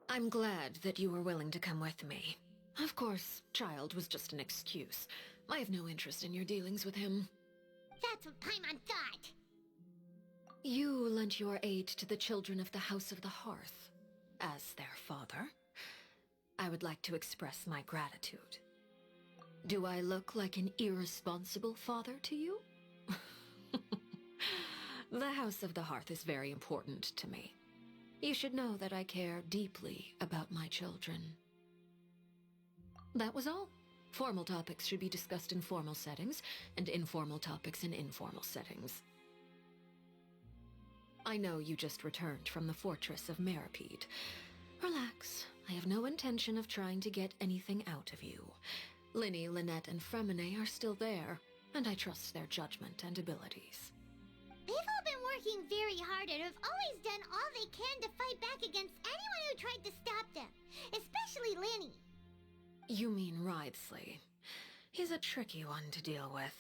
I'm glad that you were willing to come with me. Of course, child was just an excuse. I have no interest in your dealings with him. That's what Paimon thought. You lent your aid to the children of the House of the Hearth. As their father, I would like to express my gratitude. Do I look like an irresponsible father to you? The House of the Hearth is very important to me. You should know that I care deeply about my children. That was all. Formal topics should be discussed in formal settings, and informal topics in informal settings. I know you just returned from the fortress of Meripede. Relax. I have no intention of trying to get anything out of you. Linny, Lynette, and Fremine are still there, and I trust their judgment and abilities. They've all been working very hard and have always done all they can to fight back against anyone who tried to stop them, especially Linny. You mean Wriothesley. He's a tricky one to deal with.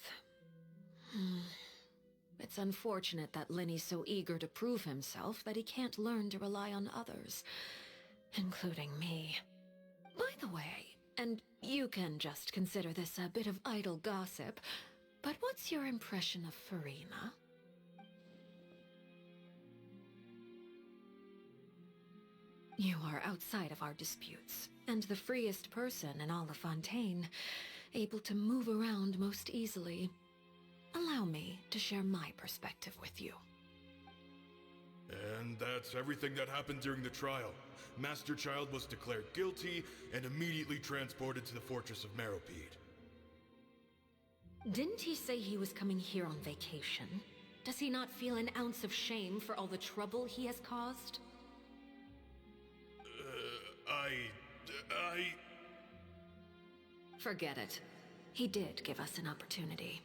It's unfortunate that Linny's so eager to prove himself that he can't learn to rely on others, including me. By the way, and you can just consider this a bit of idle gossip, but what's your impression of Farina? You are outside of our disputes, and the freest person in all of Fontaine, able to move around most easily. Allow me to share my perspective with you. And that's everything that happened during the trial. Master Child was declared guilty and immediately transported to the Fortress of Meripede. Didn't he say he was coming here on vacation? Does he not feel an ounce of shame for all the trouble he has caused? Forget it. He did give us an opportunity.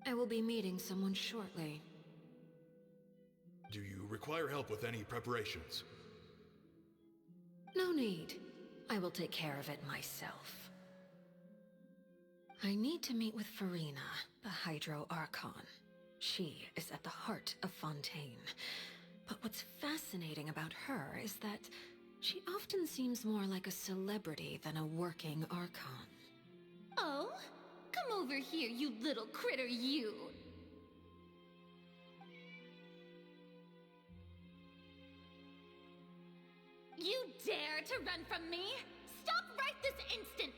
I will be meeting someone shortly. Do you require help with any preparations? No need. I will take care of it myself. I need to meet with Farina, the Hydro Archon. She is at the heart of Fontaine. But what's fascinating about her is that she often seems more like a celebrity than a working Archon. Oh? Come over here, you little critter, you! You dare to run from me? Stop right this instant!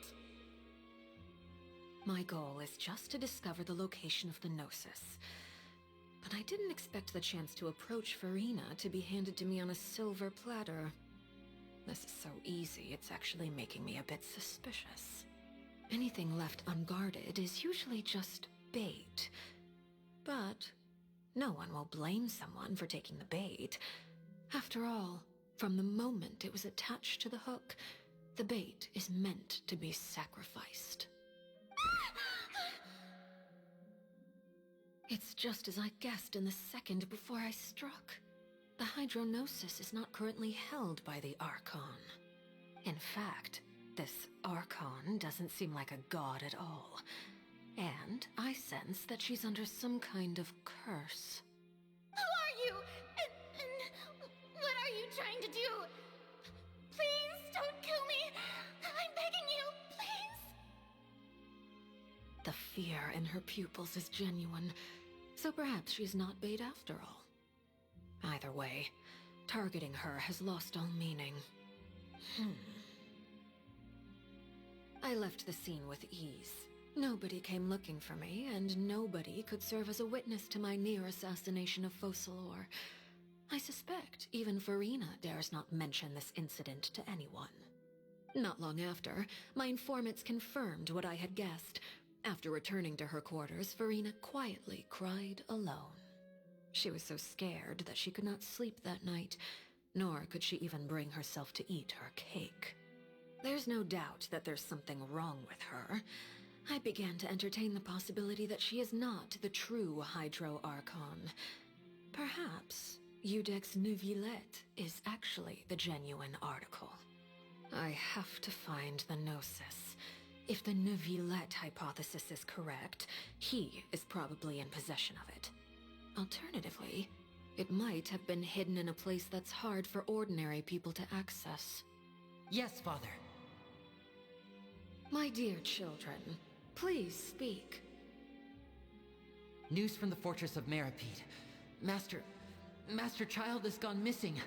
My goal is just to discover the location of the Gnosis. But I didn't expect the chance to approach Farina to be handed to me on a silver platter. This is so easy, it's actually making me a bit suspicious. Anything left unguarded is usually just bait. But no one will blame someone for taking the bait. After all, from the moment it was attached to the hook, the bait is meant to be sacrificed. It's just as I guessed in the second before I struck. The Hydronosis is not currently held by the Archon. In fact, this Archon doesn't seem like a god at all. And I sense that she's under some kind of curse. Who are you? And what are you trying to do? Please don't kill me! I'm begging you, please! The fear in her pupils is genuine, so perhaps she's not bait after all. Either way, targeting her has lost all meaning. I left the scene with ease. Nobody came looking for me, and nobody could serve as a witness to my near assassination of Focalor. I suspect even Farina dares not mention this incident to anyone. Not long after, my informants confirmed what I had guessed. After returning to her quarters, Farina quietly cried alone. She was so scared that she could not sleep that night, nor could she even bring herself to eat her cake. There's no doubt that there's something wrong with her. I began to entertain the possibility that she is not the true Hydro Archon. Perhaps Eudex Neuvillette is actually the genuine article. I have to find the Gnosis. If the Neuvillette hypothesis is correct, he is probably in possession of it. Alternatively, It might have been hidden in a place that's hard for ordinary people to access. Yes, Father. My dear children, please speak. News from the fortress of Meripede. Master Child has gone missing.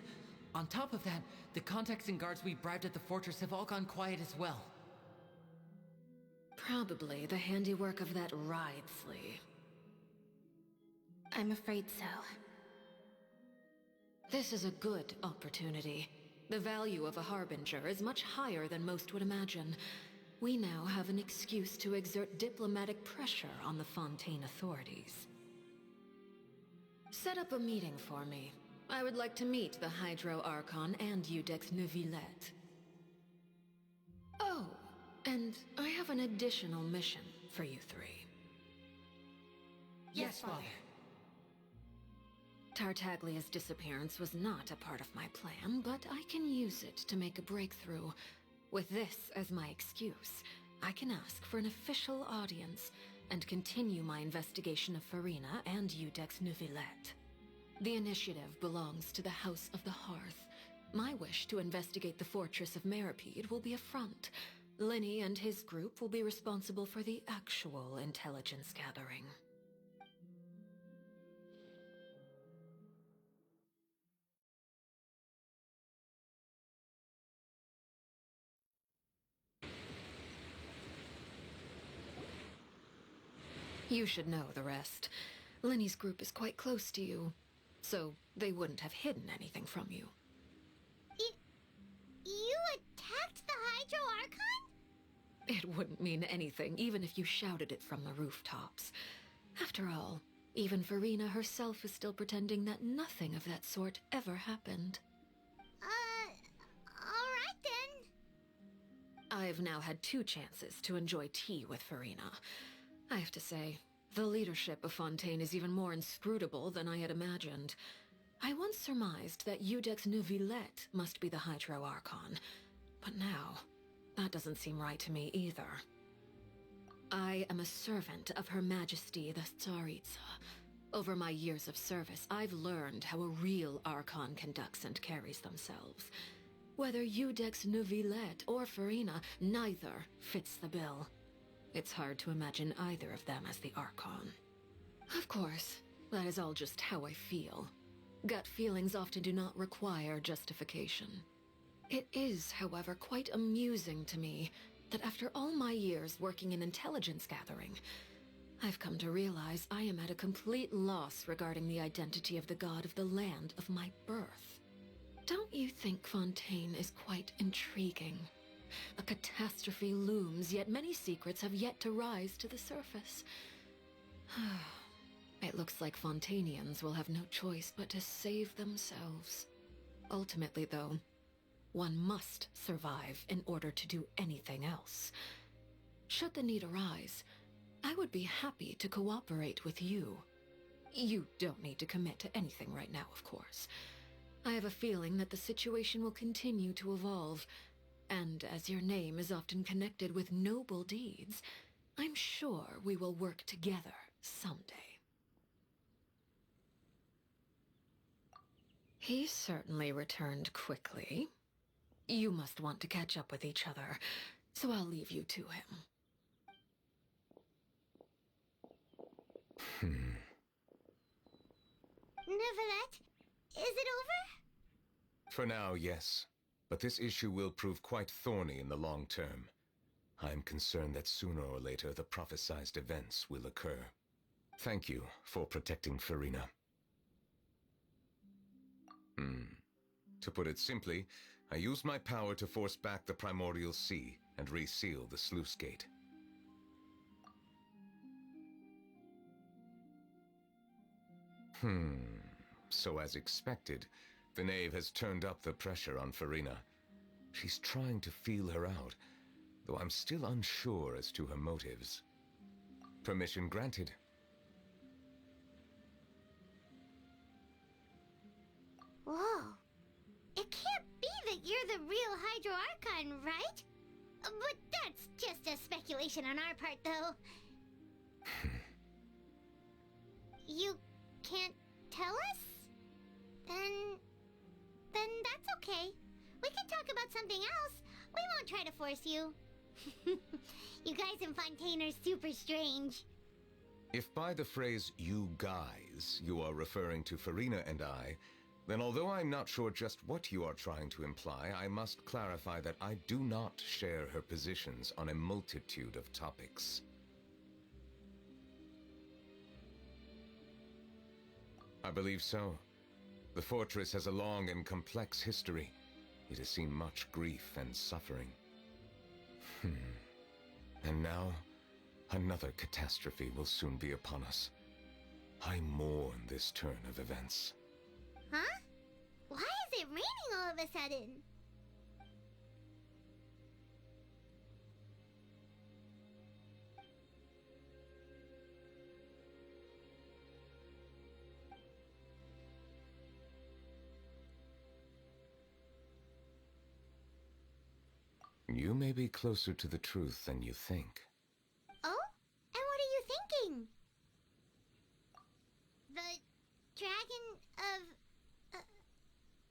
On top of that, the contacts and guards we bribed at the fortress have all gone quiet as well. Probably the handiwork of that Wriothesley. I'm afraid so. This is a good opportunity. The value of a Harbinger is much higher than most would imagine. We now have an excuse to exert diplomatic pressure on the Fontaine authorities. Set up a meeting for me. I would like to meet the Hydro Archon and Iudex Neuvillette. Oh, and I have an additional mission for you three. Yes, Father. Tartaglia's disappearance was not a part of my plan, but I can use it to make a breakthrough. With this as my excuse, I can ask for an official audience and continue my investigation of Farina and Iudex Neuvillette. The initiative belongs to the House of the Hearth. My wish to investigate the fortress of Meripede will be a front. Linny and his group will be responsible for the actual intelligence gathering. You should know the rest. Linny's group is quite close to you, so they wouldn't have hidden anything from you. You attacked the Hydro Archon? It wouldn't mean anything, even if you shouted it from the rooftops. After all, even Farina herself is still pretending that nothing of that sort ever happened. Alright then. I've now had 2 chances to enjoy tea with Farina. I have to say, the leadership of Fontaine is even more inscrutable than I had imagined. I once surmised that Iudex Neuvillette must be the Hydro Archon, but now, that doesn't seem right to me either. I am a servant of Her Majesty the Tsaritsa. Over my years of service, I've learned how a real Archon conducts and carries themselves. Whether Iudex Neuvillette or Farina, neither fits the bill. It's hard to imagine either of them as the Archon. Of course, that is all just how I feel. Gut feelings often do not require justification. It is, however, quite amusing to me that after all my years working in intelligence gathering, I've come to realize I am at a complete loss regarding the identity of the god of the land of my birth. Don't you think Fontaine is quite intriguing? A catastrophe looms, yet many secrets have yet to rise to the surface. It looks like Fontainians will have no choice but to save themselves. Ultimately, though, one must survive in order to do anything else. Should the need arise, I would be happy to cooperate with you. You don't need to commit to anything right now, of course. I have a feeling that the situation will continue to evolve, and as your name is often connected with noble deeds, I'm sure we will work together someday. He certainly returned quickly. You must want to catch up with each other, so I'll leave you to him. Neuvillette, is it over? For now, yes. But this issue will prove quite thorny in the long term. I'm concerned that sooner or later the prophesized events will occur. Thank you for protecting Farina. To put it simply, I used my power to force back the Primordial Sea and reseal the sluice gate. So as expected, the knave has turned up the pressure on Farina. She's trying to feel her out, though I'm still unsure as to her motives. Permission granted. Whoa. It can't be that you're the real Hydro Archon, right? But that's just a speculation on our part, though. You can't tell us? Okay. We can talk about something else. We won't try to force you. You guys in Fontaine are super strange. If by the phrase, you guys, you are referring to Farina and I, then although I'm not sure just what you are trying to imply, I must clarify that I do not share her positions on a multitude of topics. I believe so. The fortress has a long and complex history. It has seen much grief and suffering. And now, another catastrophe will soon be upon us. I mourn this turn of events. Huh? Why is it raining all of a sudden? You may be closer to the truth than you think. Oh? And what are you thinking? The dragon of...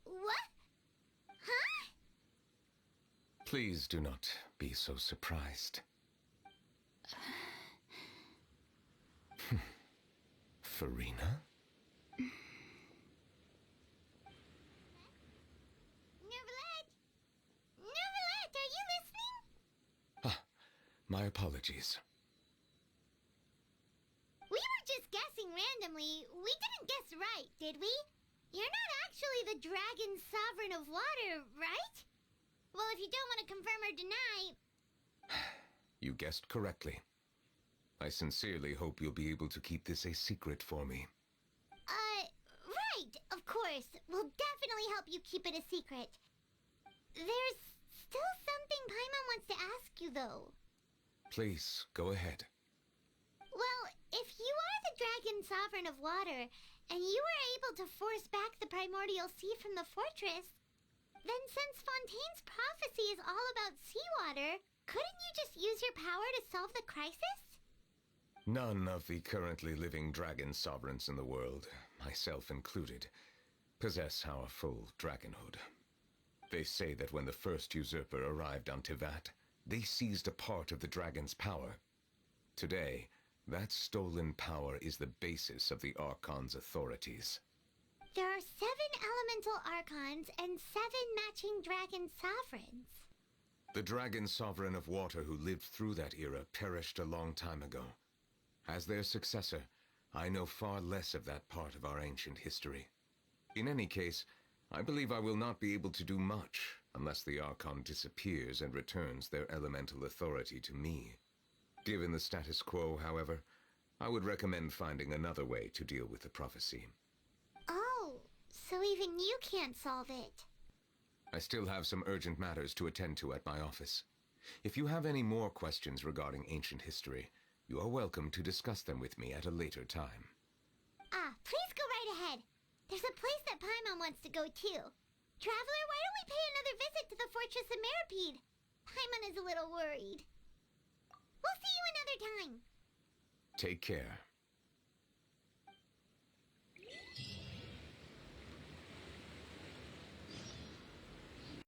what? Huh? Please do not be so surprised. Farina? Nervalette, are you listening? My apologies. We were just guessing randomly. We didn't guess right, did we? You're not actually the dragon sovereign of water, right? Well, if you don't want to confirm or deny... You guessed correctly. I sincerely hope you'll be able to keep this a secret for me. Right, of course. We'll definitely help you keep it a secret. There's still something Paimon wants to ask you, though. Please, go ahead. Well, if you are the dragon sovereign of water, and you were able to force back the primordial sea from the fortress, then since Fontaine's prophecy is all about seawater, couldn't you just use your power to solve the crisis? None of the currently living dragon sovereigns in the world, myself included, possess our full dragonhood. They say that when the first usurper arrived on Tivat, they seized a part of the dragon's power. Today, that stolen power is the basis of the Archon's authorities. There are 7 elemental Archons and 7 matching dragon sovereigns. The dragon sovereign of water who lived through that era perished a long time ago. As their successor, I know far less of that part of our ancient history. In any case, I believe I will not be able to do much unless the Archon disappears and returns their elemental authority to me. Given the status quo, however, I would recommend finding another way to deal with the prophecy. Oh, so even you can't solve it. I still have some urgent matters to attend to at my office. If you have any more questions regarding ancient history, you are welcome to discuss them with me at a later time. Please go right ahead. There's a place that Paimon wants to go too. Traveler, why don't we pay another visit to the Fortress of Meripede? Paimon is a little worried. We'll see you another time. Take care.